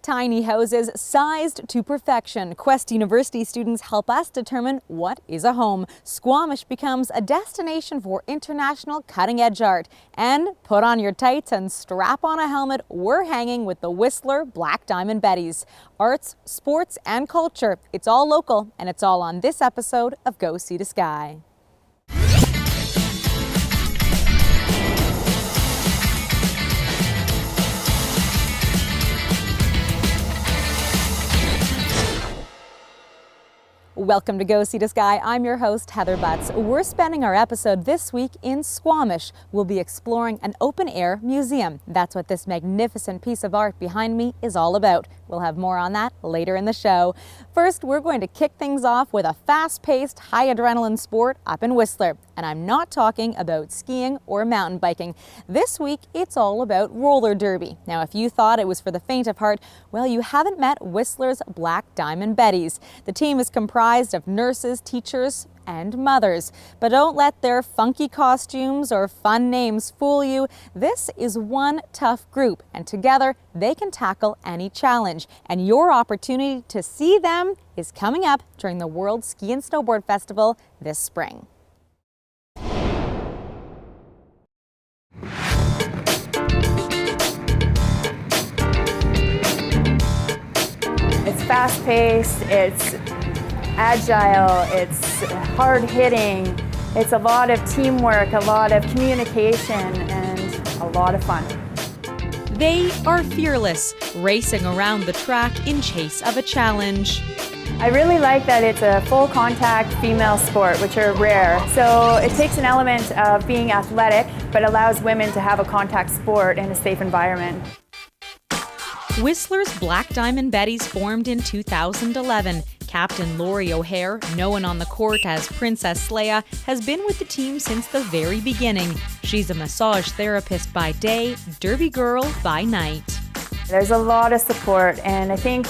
Tiny houses sized to perfection. Quest University students help us determine what is a home. Squamish becomes a destination for international cutting-edge art. And put on your tights and strap on a helmet. We're hanging with the Whistler Black Diamond Betties. Arts, sports, and culture. It's all local, and it's all on this episode of Go See the Sky. Welcome to Go See the Sky. I'm your host, Heather Butts. We're spending our episode this week in Squamish. We'll be exploring an open-air museum. That's what this magnificent piece of art behind me is all about. We'll have more on that later in the show. First, we're going to kick things off with a fast-paced, high-adrenaline sport up in Whistler. And I'm not talking about skiing or mountain biking. This week, it's all about roller derby. Now, if you thought it was for the faint of heart, well, you haven't met Whistler's Black Diamond Betties. The team is comprised of nurses, teachers, and mothers. But don't let their funky costumes or fun names fool you. This is one tough group, and together they can tackle any challenge. And your opportunity to see them is coming up during the World Ski and Snowboard Festival this spring. It's fast-paced, it's agile, it's hard-hitting, it's a lot of teamwork, a lot of communication, and a lot of fun. They are fearless, racing around the track in chase of a challenge. I really like that it's a full-contact female sport, which are rare. So it takes an element of being athletic, but allows women to have a contact sport in a safe environment. Whistler's Black Diamond Betties formed in 2011. Captain Laurie O'Hare, known on the court as Princess Leia, has been with the team since the very beginning. She's a massage therapist by day, derby girl by night. There's a lot of support, and I think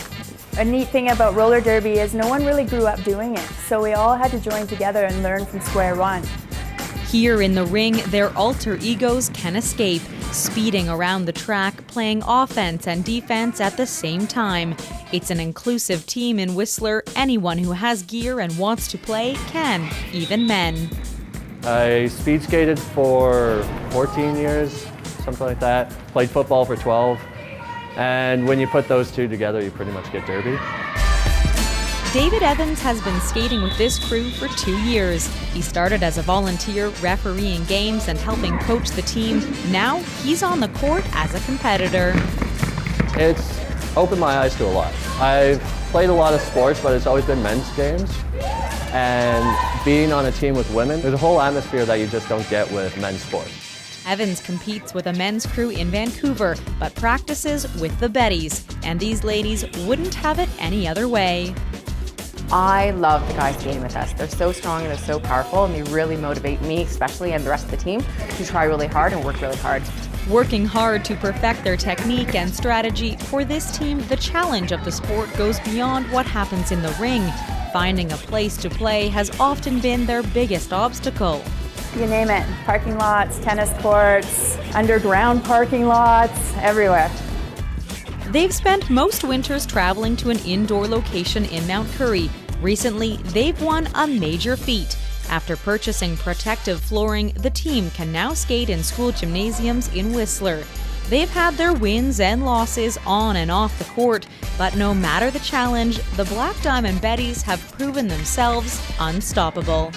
a neat thing about roller derby is no one really grew up doing it, so we all had to join together and learn from square one. Here in the ring, their alter egos can escape, speeding around the track, playing offense and defense at the same time. It's an inclusive team in Whistler. Anyone who has gear and wants to play can, even men. I speed skated for 14 years, something like that. Played football for 12. And when you put those two together, you pretty much get derby. David Evans has been skating with this crew for 2 years. He started as a volunteer, refereeing games and helping coach the team. Now he's on the court as a competitor. It's opened my eyes to a lot. I've played a lot of sports, but it's always been men's games. And being on a team with women, there's a whole atmosphere that you just don't get with men's sports. Evans competes with a men's crew in Vancouver, but practices with the Betties. And these ladies wouldn't have it any other way. I love the guys skating with us. They're so strong and they're so powerful, and they really motivate me, especially, and the rest of the team, to try really hard and work really hard. Working hard to perfect their technique and strategy, for this team, the challenge of the sport goes beyond what happens in the ring. Finding a place to play has often been their biggest obstacle. You name it, parking lots, tennis courts, underground parking lots, everywhere. They've spent most winters traveling to an indoor location in Mount Currie. Recently, they've won a major feat. After purchasing protective flooring, the team can now skate in school gymnasiums in Whistler. They've had their wins and losses on and off the court, but no matter the challenge, the Black Diamond Betties have proven themselves unstoppable.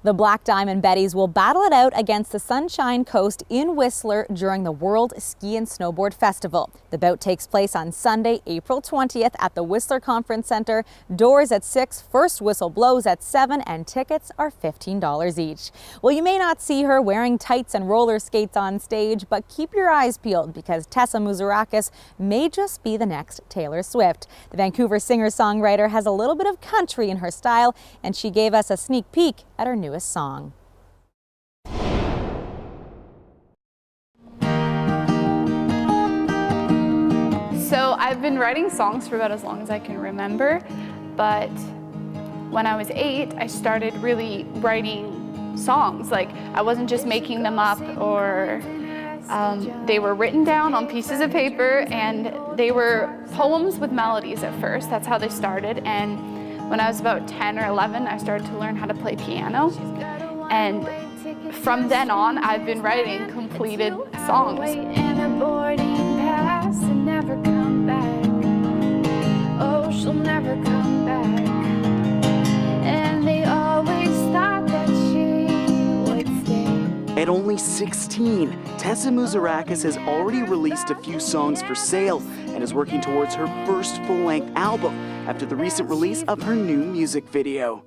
The Black Diamond Betties will battle it out against the Sunshine Coast in Whistler during the World Ski and Snowboard Festival. The bout takes place on Sunday, April 20th at the Whistler Conference Center. Doors at 6, first whistle blows at 7, and tickets are $15 each. Well, you may not see her wearing tights and roller skates on stage, but keep your eyes peeled because Tessa Muzarakis may just be the next Taylor Swift. The Vancouver singer-songwriter has a little bit of country in her style, and she gave us a sneak peek at her newest song. So I've been writing songs for about as long as I can remember, but when I was 8, I started really writing songs. Like, I wasn't just making them up, or they were written down on pieces of paper, and they were poems with melodies at first. That's how they started. And when I was about 10 or 11, I started to learn how to play piano. And from then on, I've been writing completed songs. In a boarding pass and never come back. Oh, she'll never come back. And they always thought that she would stay. At only 16, Tessa Muzarakis has already released a few songs for sale and is working towards her first full-length album after the recent release of her new music video.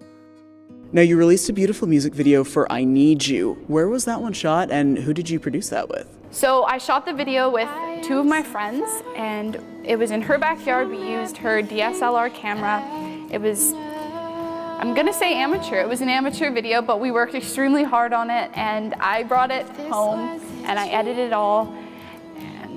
Now, you released a beautiful music video for I Need You. Where was that one shot, and who did you produce that with? So I shot the video with 2 of my friends, and it was in her backyard. We used her DSLR camera. It was, I'm gonna say amateur. It was an amateur video, but we worked extremely hard on it, and I brought it home and I edited it all. And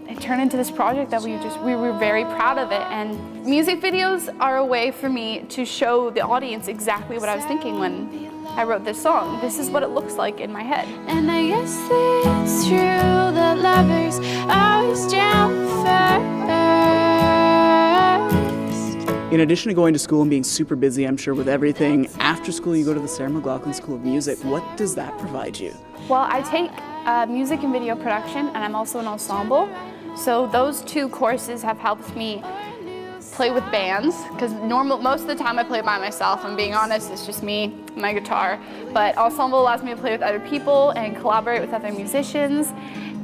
it turned into this project that we were very proud of it. And music videos are a way for me to show the audience exactly what I was thinking when I wrote this song. This is what it looks like in my head. And I guess it's true that lovers always jump first. In addition to going to school and being super busy, I'm sure, with everything, after school you go to the Sarah McLachlan School of Music. What does that provide you? Well, I take music and video production, and I'm also an ensemble. So those 2 courses have helped me play with bands, because most of the time I play by myself. I'm being honest, it's just me, my guitar. But ensemble allows me to play with other people and collaborate with other musicians.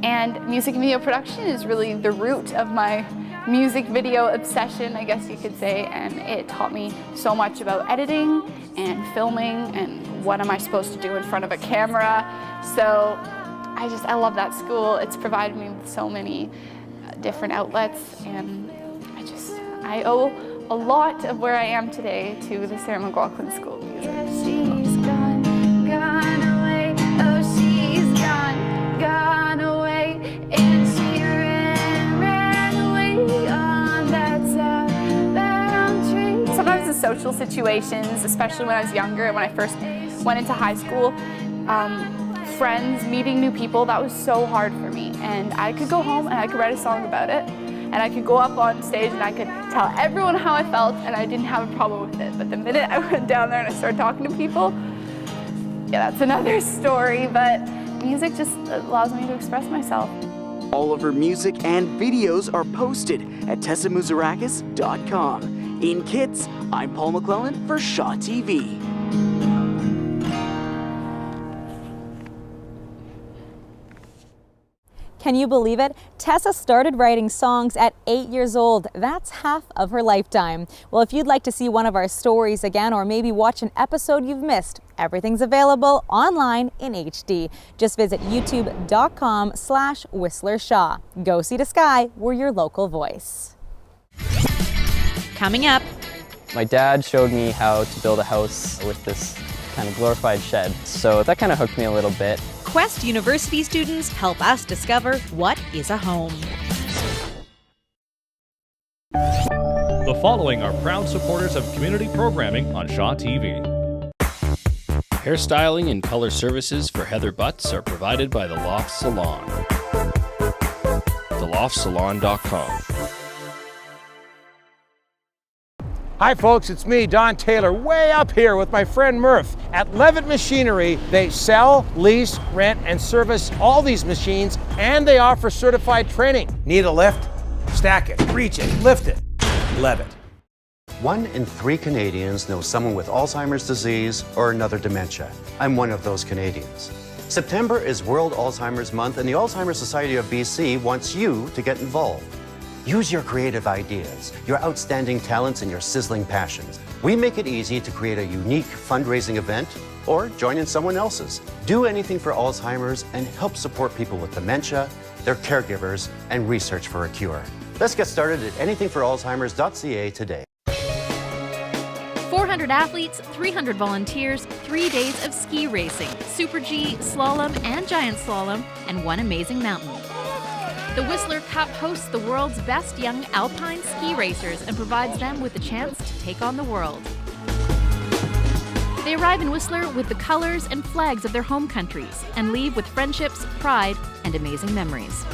And music and video production is really the root of my music video obsession, I guess you could say. And it taught me so much about editing and filming and what am I supposed to do in front of a camera. So I love that school. It's provided me with so many different outlets, and I owe a lot of where I am today to the Sarah McLachlan School of Music. Yeah, she's gone, gone away. Oh, she's gone, gone away. And she ran away on that southbound train. Sometimes in social situations, especially when I was younger and when I first went into high school, friends, meeting new people, that was so hard for me. And I could go home and I could write a song about it. And I could go up on stage and I could tell everyone how I felt, and I didn't have a problem with it. But the minute I went down there and I started talking to people, yeah, that's another story. But music just allows me to express myself. All of her music and videos are posted at tessamuzarakis.com. In Kits, I'm Paul McClellan for Shaw TV. Can you believe it? Tessa started writing songs at 8 years old. That's half of her lifetime. Well, if you'd like to see one of our stories again, or maybe watch an episode you've missed, everything's available online in HD. Just visit youtube.com/WhistlerShaw. Go See the Sky, we're your local voice. Coming up. My dad showed me how to build a house with this kind of glorified shed, so that kind of hooked me a little bit. Quest University students help us discover what is a home. The following are proud supporters of community programming on Shaw TV. Hairstyling and color services for Heather Butts are provided by The Loft Salon. TheLoftSalon.com. Hi folks, it's me, Don Taylor, way up here with my friend Murph. At Levitt Machinery, they sell, lease, rent, and service all these machines, and they offer certified training. Need a lift? Stack it, reach it, lift it. Levitt. 1 in 3 Canadians know someone with Alzheimer's disease or another dementia. I'm one of those Canadians. September is World Alzheimer's Month, and the Alzheimer's Society of BC wants you to get involved. Use your creative ideas, your outstanding talents, and your sizzling passions. We make it easy to create a unique fundraising event or join in someone else's. Do anything for Alzheimer's and help support people with dementia, their caregivers, and research for a cure. Let's get started at anythingforalzheimers.ca today. 400 athletes, 300 volunteers, 3 days of ski racing, Super G, slalom, and giant slalom, and one amazing mountain. The Whistler Cup hosts the world's best young alpine ski racers and provides them with the chance to take on the world. They arrive in Whistler with the colors and flags of their home countries and leave with friendships, pride, and amazing memories.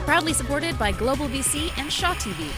Proudly supported by Global VC and Shaw TV.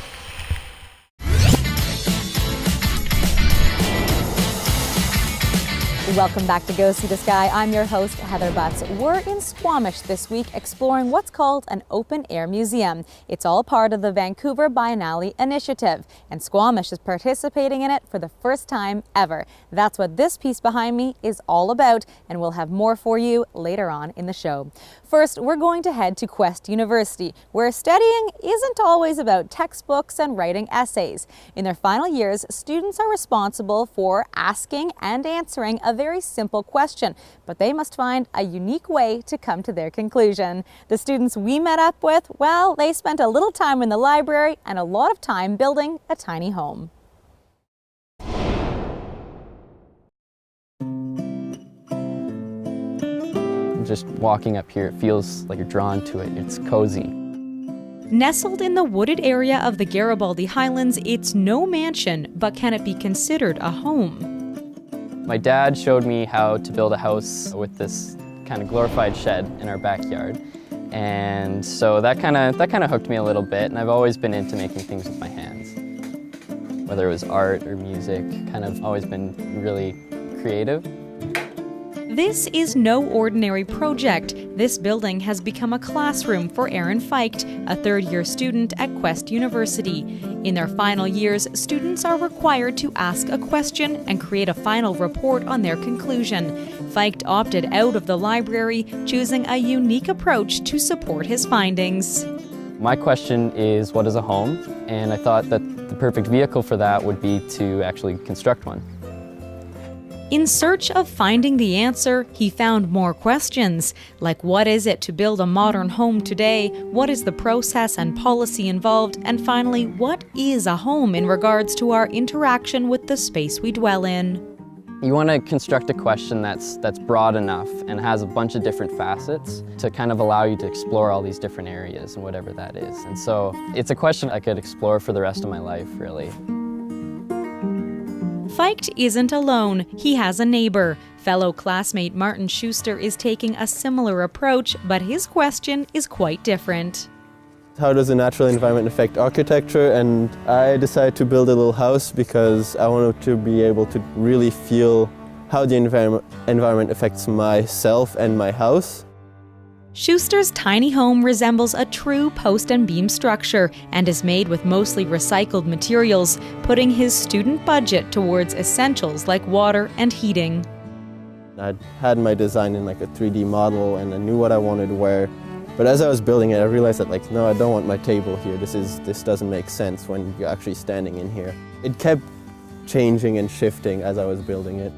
Welcome back to Go See the Sky. I'm your host, Heather Butts. We're in Squamish this week exploring what's called an open-air museum. It's all part of the Vancouver Biennale Initiative, and Squamish is participating in it for the first time ever. That's what this piece behind me is all about, and we'll have more for you later on in the show. First, we're going to head to Quest University, where studying isn't always about textbooks and writing essays. In their final years, students are responsible for asking and answering a very simple question, but they must find a unique way to come to their conclusion. The students we met up with, well, they spent a little time in the library and a lot of time building a tiny home. Just walking up here, it feels like you're drawn to it. It's cozy. Nestled in the wooded area of the Garibaldi Highlands, it's no mansion, but can it be considered a home? My dad showed me how to build a house with this kind of glorified shed in our backyard. And so that kind of hooked me a little bit, and I've always been into making things with my hands. Whether it was art or music, kind of always been really creative. This is no ordinary project. This building has become a classroom for Aaron Feicht, a third-year student at Quest University. In their final years, students are required to ask a question and create a final report on their conclusion. Feicht opted out of the library, choosing a unique approach to support his findings. My question is, what is a home? And I thought that the perfect vehicle for that would be to actually construct one. In search of finding the answer, he found more questions, like what is it to build a modern home today, what is the process and policy involved, and finally, what is a home in regards to our interaction with the space we dwell in. You want to construct a question that's broad enough and has a bunch of different facets to kind of allow you to explore all these different areas and whatever that is. And so it's a question I could explore for the rest of my life, really. Feicht isn't alone. He has a neighbor. Fellow classmate Martin Schuster is taking a similar approach, but his question is quite different. How does the natural environment affect architecture? And I decided to build a little house because I wanted to be able to really feel how the environment affects myself and my house. Schuster's tiny home resembles a true post and beam structure and is made with mostly recycled materials, putting his student budget towards essentials like water and heating. I had my design in like a 3D model and I knew what I wanted where, but as I was building it I realized that no, I don't want my table here. This doesn't make sense when you're actually standing in here. It kept changing and shifting as I was building it.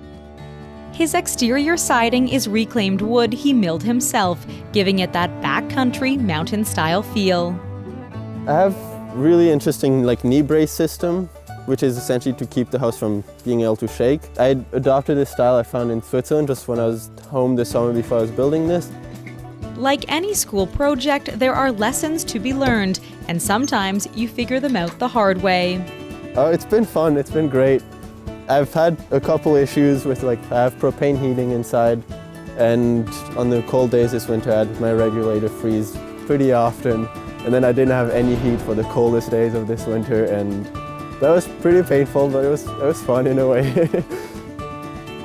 His exterior siding is reclaimed wood he milled himself, giving it that backcountry mountain-style feel. I have really interesting knee brace system, which is essentially to keep the house from being able to shake. I adopted this style I found in Switzerland just when I was home this summer before I was building this. Like any school project, there are lessons to be learned, and sometimes you figure them out the hard way. Oh, it's been fun, it's been great. I've had a couple issues with I have propane heating inside, and on the cold days this winter I had my regulator freeze pretty often, and then I didn't have any heat for the coldest days of this winter, and that was pretty painful, but it was fun in a way.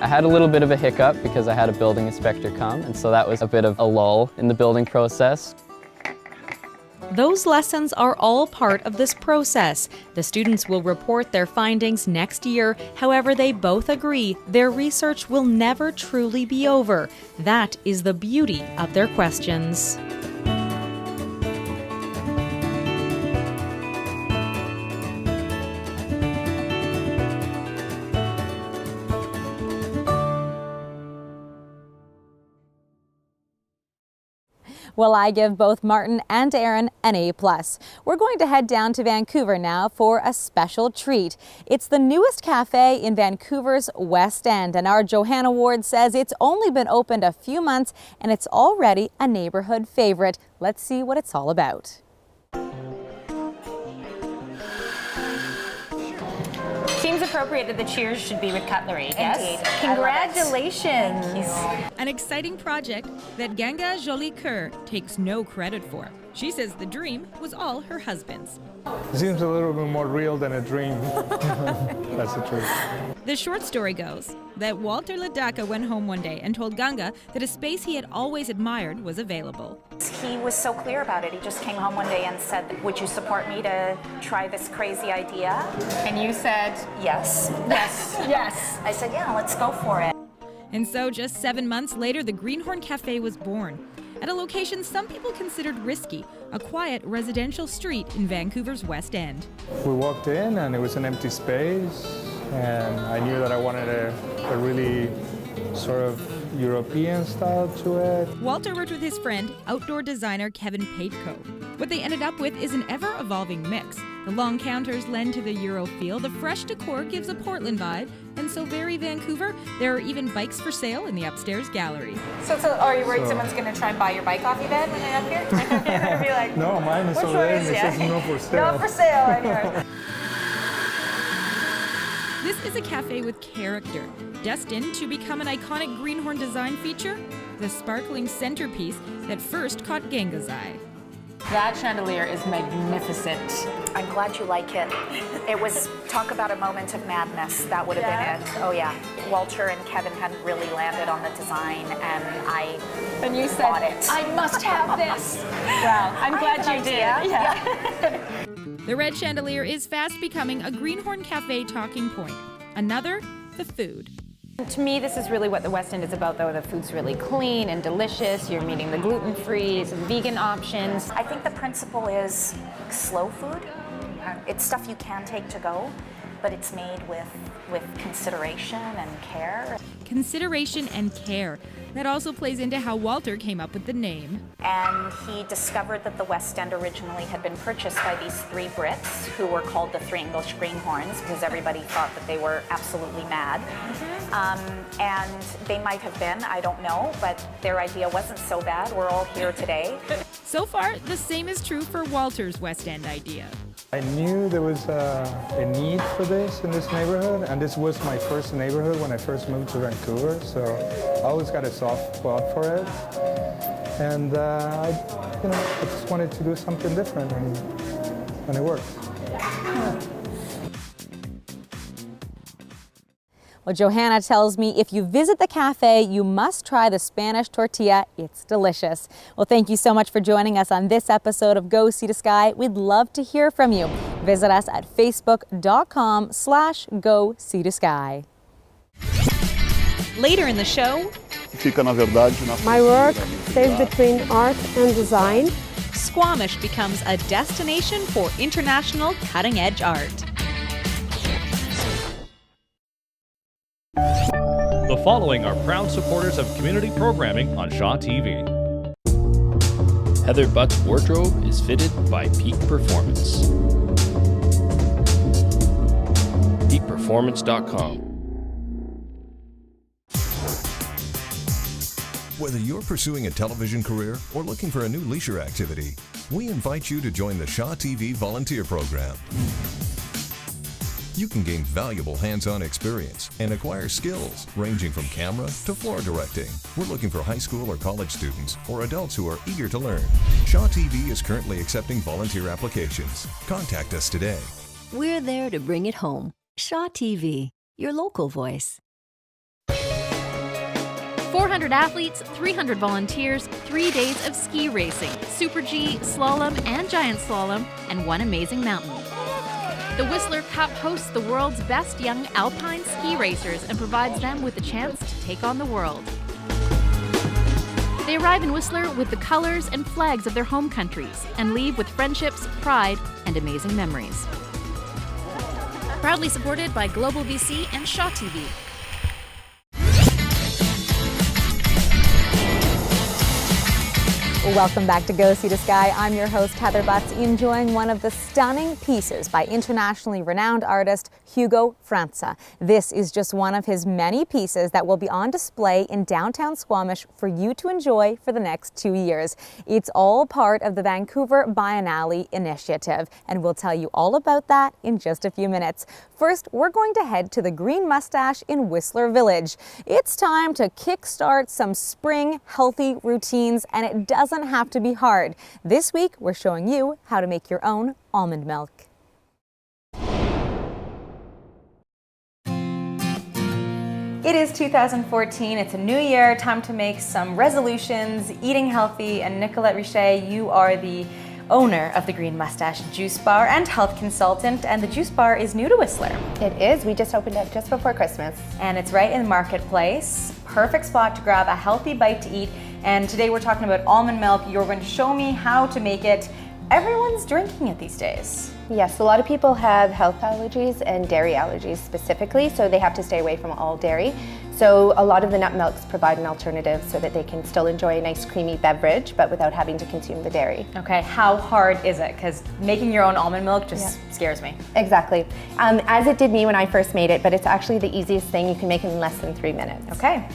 I had a little bit of a hiccup because I had a building inspector come, and so that was a bit of a lull in the building process. Those lessons are all part of this process. The students will report their findings next year. However, they both agree their research will never truly be over. That is the beauty of their questions. Well, I give both Martin and Aaron an A+. We're going to head down to Vancouver now for a special treat. It's the newest cafe in Vancouver's West End, and our Johanna Ward says it's only been opened a few months and it's already a neighborhood favorite. Let's see what it's all about. Teams of appropriate that the cheers should be with cutlery. Yes. Congratulations. Thank you. An exciting project that Ganga Jolie Kerr takes no credit for. She says the dream was all her husband's. It seems a little bit more real than a dream. That's the truth. The short story goes that Walter Ledaka went home one day and told Ganga that a space he had always admired was available. He was so clear about it. He just came home one day and said, "Would you support me to try this crazy idea?" And you said, "Yes." yes, yes. I said, "Yeah, let's go for it." And so just 7 months later, the Greenhorn Cafe was born. At a location some people considered risky, a quiet residential street in Vancouver's West End. We walked in and it was an empty space, and I knew that I wanted a really sort of European style to it. Walter worked with his friend, outdoor designer Kevin Paitko. What they ended up with is an ever-evolving mix. The long counters lend to the Euro feel, the fresh decor gives a Portland vibe, and so very Vancouver, there are even bikes for sale in the upstairs gallery. So are you worried someone's going to try and buy your bike off your bed when they're up here? They're going to be like, No, mine is which over one there is and it it? says no for sale. No for sale, anyway. This is a cafe with character, destined to become an iconic Greenhorn design feature, the sparkling centerpiece that first caught Ganga's eye. That chandelier is magnificent. I'm glad you like it. It was, talk about a moment of madness. That would have been it. Oh yeah. Walter and Kevin hadn't really landed on the design, and I bought it. I must have this. Well, I'm glad you did. Yeah. The red chandelier is fast becoming a Greenhorn Cafe talking point. Another, the food. To me, this is really what the West End is about, though. The food's really clean and delicious. You're meeting the gluten-free, some vegan options. I think the principle is slow food. It's stuff you can take to go, but it's made with consideration and care. Consideration and care. That also plays into how Walter came up with the name. And he discovered that the West End originally had been purchased by these 3 Brits who were called the 3 English Greenhorns because everybody thought that they were absolutely mad. And they might have been, I don't know, but their idea wasn't so bad. We're all here today. So far, the same is true for Walter's West End idea. I knew there was a need for this in this neighborhood, and this was my first neighborhood when I first moved to Vancouver, so I always got a soft spot for it. And I just wanted to do something different, and it worked. Well, Johanna tells me if you visit the cafe, you must try the Spanish tortilla. It's delicious. Well, thank you so much for joining us on this episode of Go Sea to Sky. We'd love to hear from you. Visit us at facebook.com/Go Sea to Sky. Later in the show, my work stays between art and design. Squamish becomes a destination for international cutting-edge art. The following are proud supporters of community programming on Shaw TV. Heather Butt's wardrobe is fitted by Peak Performance. PeakPerformance.com. Whether you're pursuing a television career or looking for a new leisure activity, we invite you to join the Shaw TV volunteer program. You can gain valuable hands-on experience and acquire skills ranging from camera to floor directing. We're looking for high school or college students or adults who are eager to learn. Shaw TV is currently accepting volunteer applications. Contact us today. We're there to bring it home. Shaw TV, your local voice. 400 athletes, 300 volunteers, 3 days of ski racing, Super G, slalom, and giant slalom, and one amazing mountain. The Whistler Cup hosts the world's best young alpine ski racers and provides them with the chance to take on the world. They arrive in Whistler with the colors and flags of their home countries and leave with friendships, pride, and amazing memories. Proudly supported by Global VC and Shaw TV. Welcome back to Go See the Sky. I'm your host, Heather Butts, enjoying one of the stunning pieces by internationally renowned artist Hugo Franca. This is just one of his many pieces that will be on display in downtown Squamish for you to enjoy for the next 2 years. It's all part of the Vancouver Biennale initiative, and we'll tell you all about that in just a few minutes. First, we're going to head to the Green Mustache in Whistler Village. It's time to kickstart some spring healthy routines, and it doesn't have to be hard. This week, we're showing you how to make your own almond milk. It is 2014, it's a new year, time to make some resolutions, eating healthy, and Nicolette Richet, you are the owner of the Green Mustache Juice Bar and health consultant, and the Juice Bar is new to Whistler. It is. We just opened it just before Christmas. And it's right in the marketplace. Perfect spot to grab a healthy bite to eat. And today we're talking about almond milk. You're going to show me how to make it. Everyone's drinking it these days. Yes, a lot of people have health allergies and dairy allergies specifically, so they have to stay away from all dairy. So a lot of the nut milks provide an alternative so that they can still enjoy a nice creamy beverage, but without having to consume the dairy. Okay, how hard is it? Because making your own almond milk just scares me. Exactly. As it did me when I first made it, but it's actually the easiest thing. You can make it in less than 3 minutes. Okay.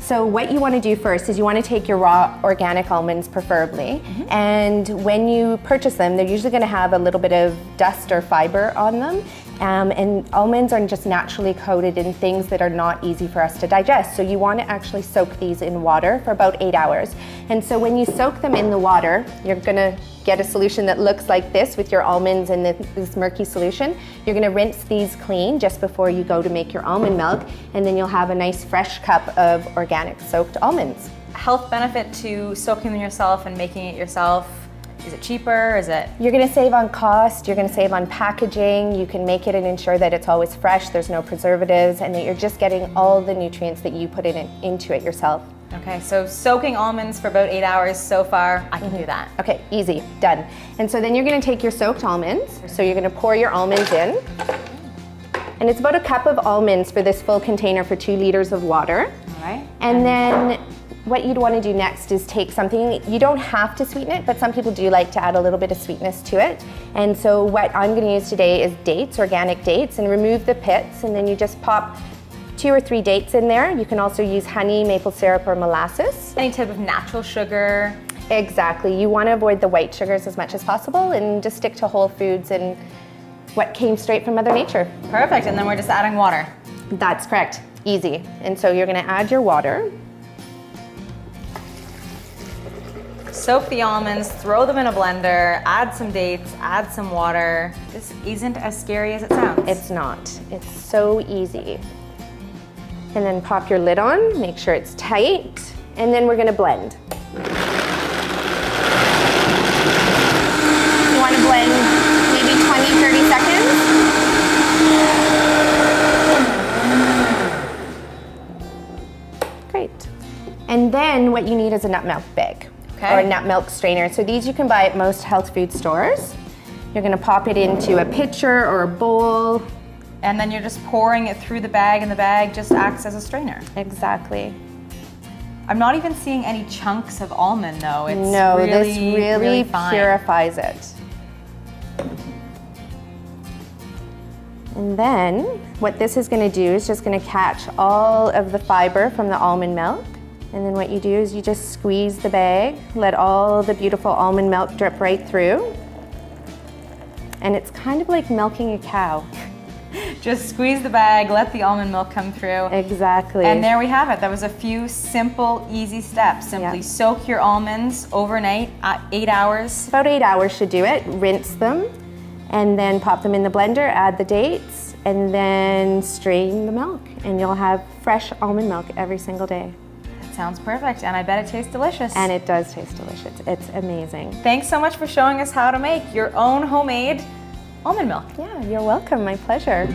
So what you want to do first is you want to take your raw organic almonds preferably, and when you purchase them, they're usually going to have a little bit of dust or fiber on them. And almonds are just naturally coated in things that are not easy for us to digest. So you want to actually soak these in water for about 8 hours. And so when you soak them in the water, you're going to get a solution that looks like this with your almonds in this murky solution. You're going to rinse these clean just before you go to make your almond milk, and then you'll have a nice fresh cup of organic soaked almonds. Health benefit to soaking them yourself and making it yourself? Is it cheaper? Is it? You're going to save on cost, you're going to save on packaging, you can make it and ensure that it's always fresh, there's no preservatives, and that you're just getting all the nutrients that you put into it yourself. Okay, so soaking almonds for about 8 hours so far, I can do that. Okay, easy, done. And so then you're going to take your soaked almonds, so you're going to pour your almonds in. And it's about a cup of almonds for this full container for 2 liters of water. All right. And then what you'd want to do next is take something, you don't have to sweeten it, but some people do like to add a little bit of sweetness to it. And so what I'm going to use today is dates, organic dates, and remove the pits, and then you just pop 2 or 3 dates in there. You can also use honey, maple syrup, or molasses. Any type of natural sugar? Exactly. You want to avoid the white sugars as much as possible and just stick to whole foods and what came straight from Mother Nature. Perfect, and then we're just adding water. That's correct, easy. And so you're going to add your water. Soak the almonds, throw them in a blender, add some dates, add some water. This isn't as scary as it sounds. It's not. It's so easy. And then pop your lid on, make sure it's tight, and then we're going to blend. You want to blend maybe 20-30 seconds. Great. And then what you need is a nut milk bag. Or a nut milk strainer. So these you can buy at most health food stores. You're going to pop it into a pitcher or a bowl. And then you're just pouring it through the bag, and the bag just acts as a strainer. Exactly. I'm not even seeing any chunks of almond though. It's no, really, this really fine. purifies it. And then what this is going to do is just going to catch all of the fiber from the almond milk. And then what you do is you just squeeze the bag, let all the beautiful almond milk drip right through. And it's kind of like milking a cow. Just squeeze the bag, let the almond milk come through. Exactly. And there we have it. That was a few simple, easy steps. Simply soak your almonds overnight, 8 hours. About 8 hours should do it. Rinse them, and then pop them in the blender, add the dates, and then strain the milk. And you'll have fresh almond milk every single day. Sounds perfect, and I bet it tastes delicious. And it does taste delicious. It's amazing. Thanks so much for showing us how to make your own homemade almond milk. Yeah, you're welcome. My pleasure.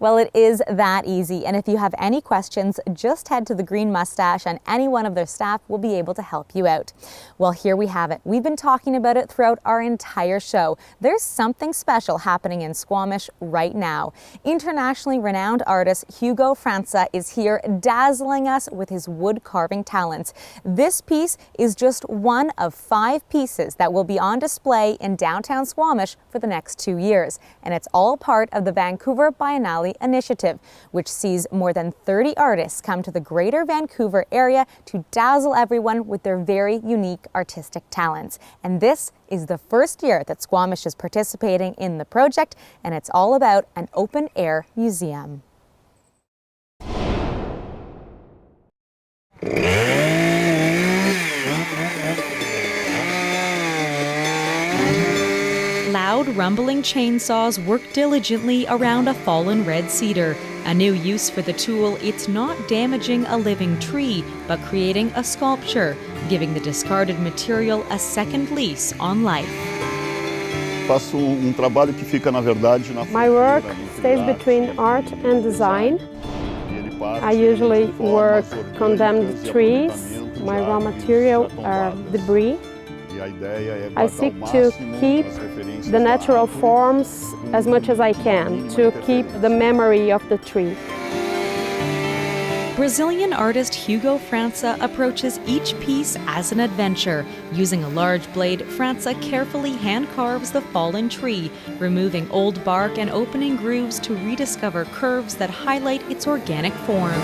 Well, it is that easy, and if you have any questions, just head to the Green Mustache and any one of their staff will be able to help you out. Well, here we have it. We've been talking about it throughout our entire show. There's something special happening in Squamish right now. Internationally renowned artist Hugo Franca is here dazzling us with his wood carving talents. This piece is just one of 5 pieces that will be on display in downtown Squamish for the next 2 years, and it's all part of the Vancouver Biennale initiative, which sees more than 30 artists come to the Greater Vancouver area to dazzle everyone with their very unique artistic talents. And this is the first year that Squamish is participating in the project, and it's all about an open-air museum. Loud, rumbling chainsaws work diligently around a fallen red cedar. A new use for the tool, it's not damaging a living tree, but creating a sculpture, giving the discarded material a second lease on life. My work stays between art and design. I usually work condemned trees. My raw material are debris. I seek to keep the natural forms as much as I can, to keep the memory of the tree. Brazilian artist Hugo Franca approaches each piece as an adventure. Using a large blade, Franca carefully hand-carves the fallen tree, removing old bark and opening grooves to rediscover curves that highlight its organic form.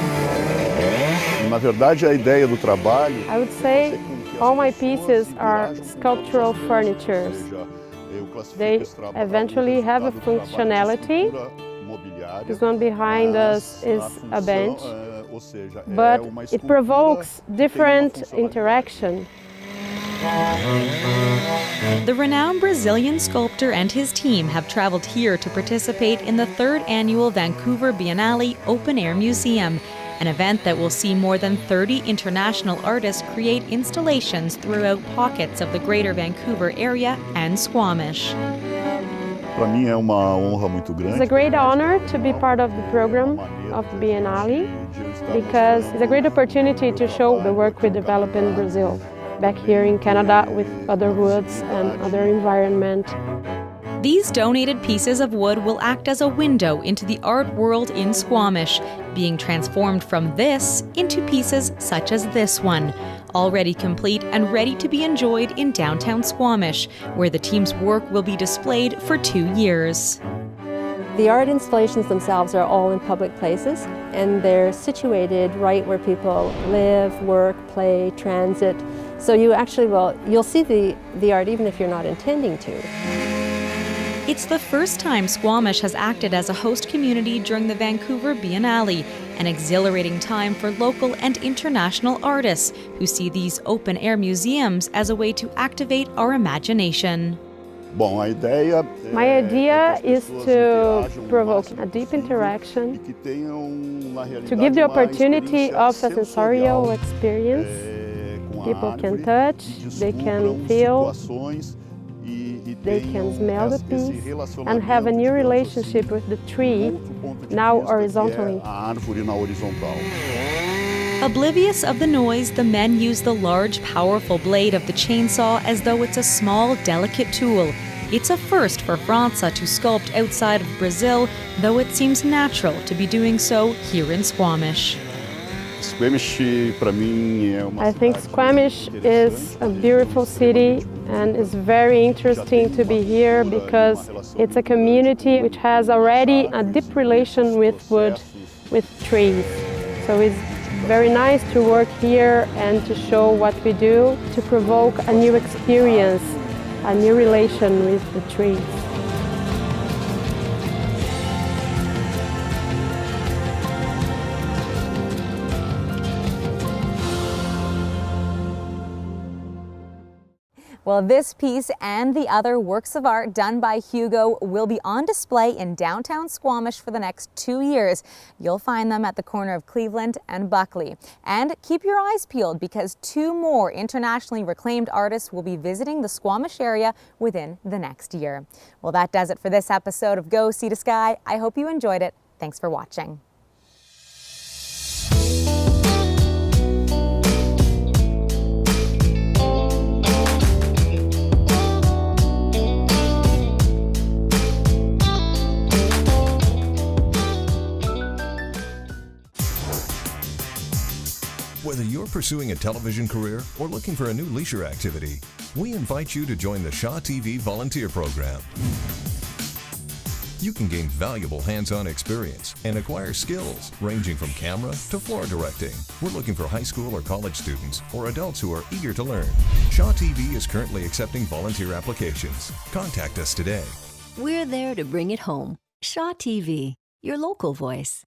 I would say all my pieces are sculptural furnitures. They eventually have a functionality. This one behind us is a bench, but it provokes different interaction. The renowned Brazilian sculptor and his team have traveled here to participate in the 3rd annual Vancouver Biennale Open Air Museum, an event that will see more than 30 international artists create installations throughout pockets of the Greater Vancouver area and Squamish. It's a great honor to be part of the program of the Biennale because it's a great opportunity to show the work we develop in Brazil, back here in Canada with other woods and other environment. These donated pieces of wood will act as a window into the art world in Squamish, being transformed from this into pieces such as this one, already complete and ready to be enjoyed in downtown Squamish, where the team's work will be displayed for 2 years. The art installations themselves are all in public places, and they're situated right where people live, work, play, transit. So you'll see the art even if you're not intending to. It's the first time Squamish has acted as a host community during the Vancouver Biennale, an exhilarating time for local and international artists who see these open-air museums as a way to activate our imagination. My idea is to provoke a deep interaction, to give the opportunity of a sensorial experience. People can touch, they can feel, they can smell the piece and have a new relationship with the tree, now horizontally. Oblivious of the noise, the men use the large, powerful blade of the chainsaw as though it's a small, delicate tool. It's a first for Franca to sculpt outside of Brazil, though it seems natural to be doing so here in Squamish. I think Squamish is a beautiful city and it's very interesting to be here because it's a community which has already a deep relation with wood, with trees. So it's very nice to work here and to show what we do, to provoke a new experience, a new relation with the trees. Well, this piece and the other works of art done by Hugo will be on display in downtown Squamish for the next 2 years. You'll find them at the corner of Cleveland and Buckley. And keep your eyes peeled because 2 more internationally reclaimed artists will be visiting the Squamish area within the next year. Well, that does it for this episode of Go Sea to Sky. I hope you enjoyed it. Thanks for watching. Whether you're pursuing a television career or looking for a new leisure activity, we invite you to join the Shaw TV Volunteer Program. You can gain valuable hands-on experience and acquire skills ranging from camera to floor directing. We're looking for high school or college students or adults who are eager to learn. Shaw TV is currently accepting volunteer applications. Contact us today. We're there to bring it home. Shaw TV, your local voice.